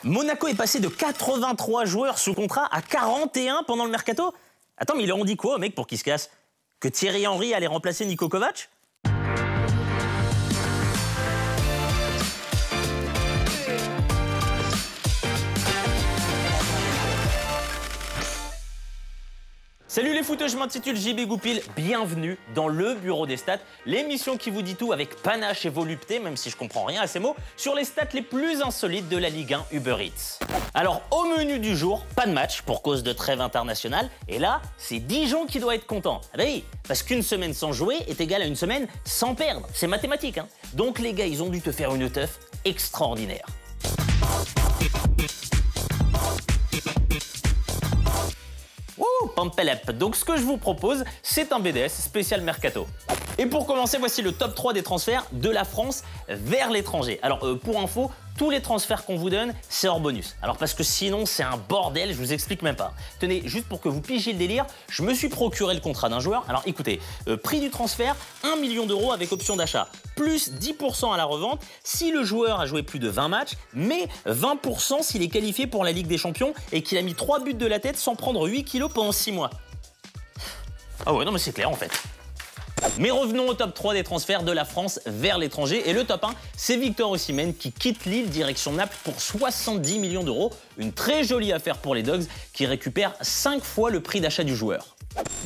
Monaco est passé de 83 joueurs sous contrat à 41 pendant le mercato. Attends, mais ils leur ont dit quoi, mec, pour qu'ils se cassent? Que Thierry Henry allait remplacer Niko Kovac? Salut les footeux, je m'intitule JB Goupil, bienvenue dans le Bureau des Stats, l'émission qui vous dit tout avec panache et volupté, même si je comprends rien à ces mots, sur les stats les plus insolites de la Ligue 1 Uber Eats. Alors au menu du jour, pas de match pour cause de trêve internationale, et là, c'est Dijon qui doit être content. Ah bah oui, parce qu'une semaine sans jouer est égale à une semaine sans perdre, c'est mathématique, hein. Donc les gars, ils ont dû te faire une teuf extraordinaire. Pampelep. Donc ce que je vous propose, c'est un BDS spécial Mercato. Et pour commencer, voici le top 3 des transferts de la France vers l'étranger. Alors pour info, tous les transferts qu'on vous donne, c'est hors bonus. Alors parce que sinon, c'est un bordel, je vous explique même pas. Tenez, juste pour que vous pigiez le délire, je me suis procuré le contrat d'un joueur. Alors écoutez, prix du transfert, 1 million d'euros avec option d'achat, plus 10% à la revente si le joueur a joué plus de 20 matchs, mais 20% s'il est qualifié pour la Ligue des Champions et qu'il a mis 3 buts de la tête sans prendre 8 kilos pendant 6 mois. Ah ouais, non mais c'est clair en fait. Mais revenons au top 3 des transferts de la France vers l'étranger. Et le top 1, c'est Victor Osimhen qui quitte Lille direction Naples pour 70 millions d'euros. Une très jolie affaire pour les Dogs qui récupèrent 5 fois le prix d'achat du joueur.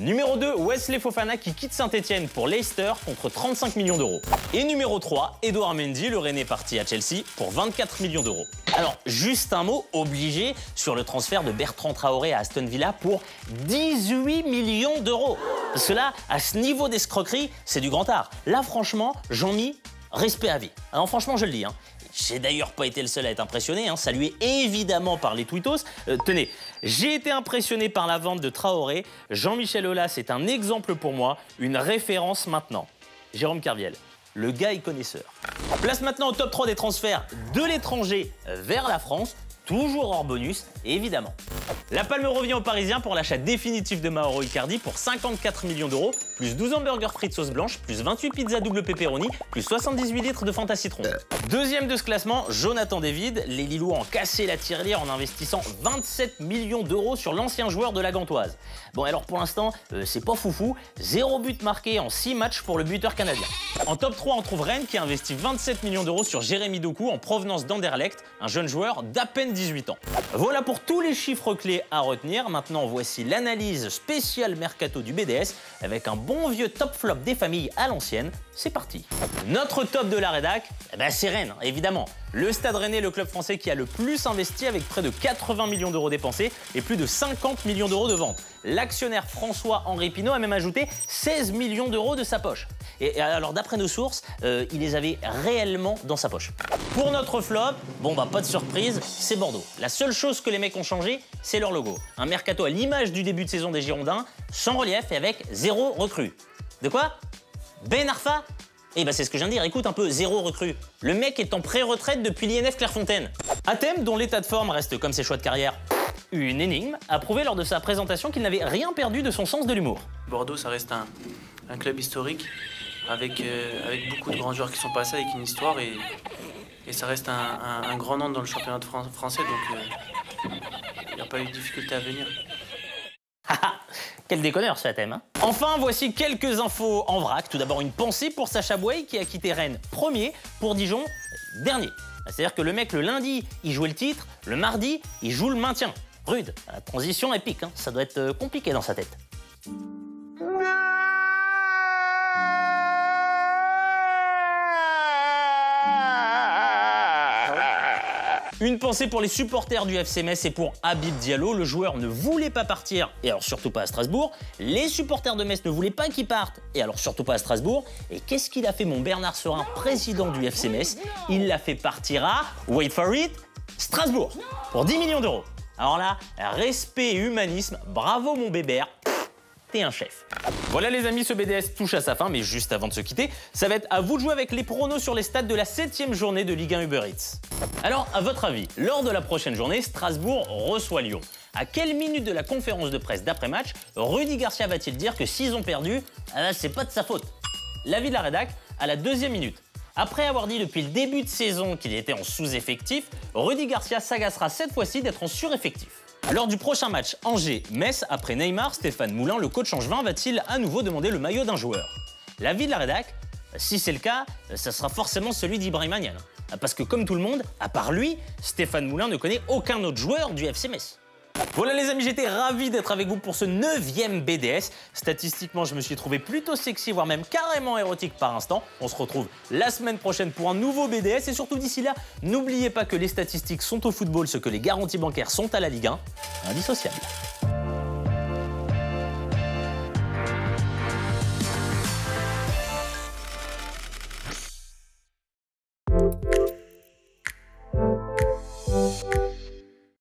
Numéro 2, Wesley Fofana qui quitte Saint-Etienne pour Leicester contre 35 millions d'euros. Et numéro 3, Edouard Mendy, le Rennais parti à Chelsea pour 24 millions d'euros. Alors, juste un mot obligé sur le transfert de Bertrand Traoré à Aston Villa pour 18 millions d'euros. Parce que là, à ce niveau d'escroquerie, c'est du grand art. Là, franchement, Jean-Mi, respect à vie. Alors franchement, je le dis, hein. J'ai d'ailleurs pas été le seul à être impressionné, hein, salué évidemment par les tweetos. Tenez, j'ai été impressionné par la vente de Traoré. Jean-Michel Aulas est un exemple pour moi, une référence maintenant. Jérôme Kerviel, le gars est connaisseur. Place maintenant au top 3 des transferts de l'étranger vers la France, toujours hors bonus, évidemment. La palme revient aux Parisiens pour l'achat définitif de Mauro Icardi pour 54 millions d'euros, plus 12 hamburgers frites sauce blanche, plus 28 pizzas double pepperoni, plus 78 litres de Fanta citron. Deuxième de ce classement, Jonathan David. Les Lillois ont cassé la tirelire en investissant 27 millions d'euros sur l'ancien joueur de la Gantoise. Bon alors pour l'instant, c'est pas foufou, 0 but marqué en 6 matchs pour le buteur canadien. En top 3, on trouve Rennes qui a investi 27 millions d'euros sur Jérémy Doku en provenance d'Anderlecht, un jeune joueur d'à peine 18 ans. Voilà pour tous les chiffres clés à retenir. Maintenant, voici l'analyse spéciale Mercato du BDS avec un bon vieux top flop des familles à l'ancienne. C'est parti. Notre top de la rédac, c'est Rennes, évidemment. Le Stade Rennais, le club français qui a le plus investi avec près de 80 millions d'euros dépensés et plus de 50 millions d'euros de ventes. L'actionnaire François-Henri Pinault a même ajouté 16 millions d'euros de sa poche. Et alors d'après nos sources, il les avait réellement dans sa poche. Pour notre flop, pas de surprise, c'est Bordeaux. La seule chose que les mecs ont changé, c'est leur logo. Un mercato à l'image du début de saison des Girondins, sans relief et avec 0 recrue. De quoi? Ben Arfa? C'est ce que je viens de dire, écoute un peu, 0 recrue. Le mec est en pré-retraite depuis l'INF Clairefontaine. Athème, dont l'état de forme reste comme ses choix de carrière une énigme, a prouvé lors de sa présentation qu'il n'avait rien perdu de son sens de l'humour. Bordeaux, ça reste un club historique avec beaucoup de grands joueurs qui sont passés, avec une histoire et ça reste un grand nom dans le championnat français, donc il n'y a pas eu de difficulté à venir. Quel déconneur ce thème, hein. Enfin, voici quelques infos en vrac. Tout d'abord, une pensée pour Sacha Boey qui a quitté Rennes premier pour Dijon dernier. C'est-à-dire que le mec, le lundi, il jouait le titre, le mardi, il joue le maintien. Rude, la transition épique, hein. Ça doit être compliqué dans sa tête. Une pensée pour les supporters du FC Metz et pour Habib Diallo. Le joueur ne voulait pas partir, et alors surtout pas à Strasbourg. Les supporters de Metz ne voulaient pas qu'il parte, et alors surtout pas à Strasbourg. Et qu'est-ce qu'il a fait, mon Bernard Serin, président du FC Metz? Il l'a fait partir à, wait for it, Strasbourg, pour 10 millions d'euros. Alors là, respect et humanisme, bravo mon bébert. T'es un chef. Voilà les amis, ce BDS touche à sa fin, mais juste avant de se quitter, ça va être à vous de jouer avec les pronos sur les stats de la 7e journée de Ligue 1 Uber Eats. Alors, à votre avis, lors de la prochaine journée, Strasbourg reçoit Lyon. À quelle minute de la conférence de presse d'après-match, Rudy Garcia va-t-il dire que s'ils ont perdu, c'est pas de sa faute? L'avis de la rédac à la 2e minute. Après avoir dit depuis le début de saison qu'il était en sous-effectif, Rudy Garcia s'agacera cette fois-ci d'être en sur-effectif. Lors du prochain match Angers-Metz, après Neymar, Stéphane Moulin, le coach angevin, va-t-il à nouveau demander le maillot d'un joueur? L'avis de la rédac, si c'est le cas, ça sera forcément celui d'Ibrahima Niane. Parce que comme tout le monde, à part lui, Stéphane Moulin ne connaît aucun autre joueur du FC Metz. Voilà les amis, j'étais ravi d'être avec vous pour ce 9e BDS. Statistiquement, je me suis trouvé plutôt sexy, voire même carrément érotique par instant. On se retrouve la semaine prochaine pour un nouveau BDS. Et surtout d'ici là, n'oubliez pas que les statistiques sont au football ce que les garanties bancaires sont à la Ligue 1. Indissociable.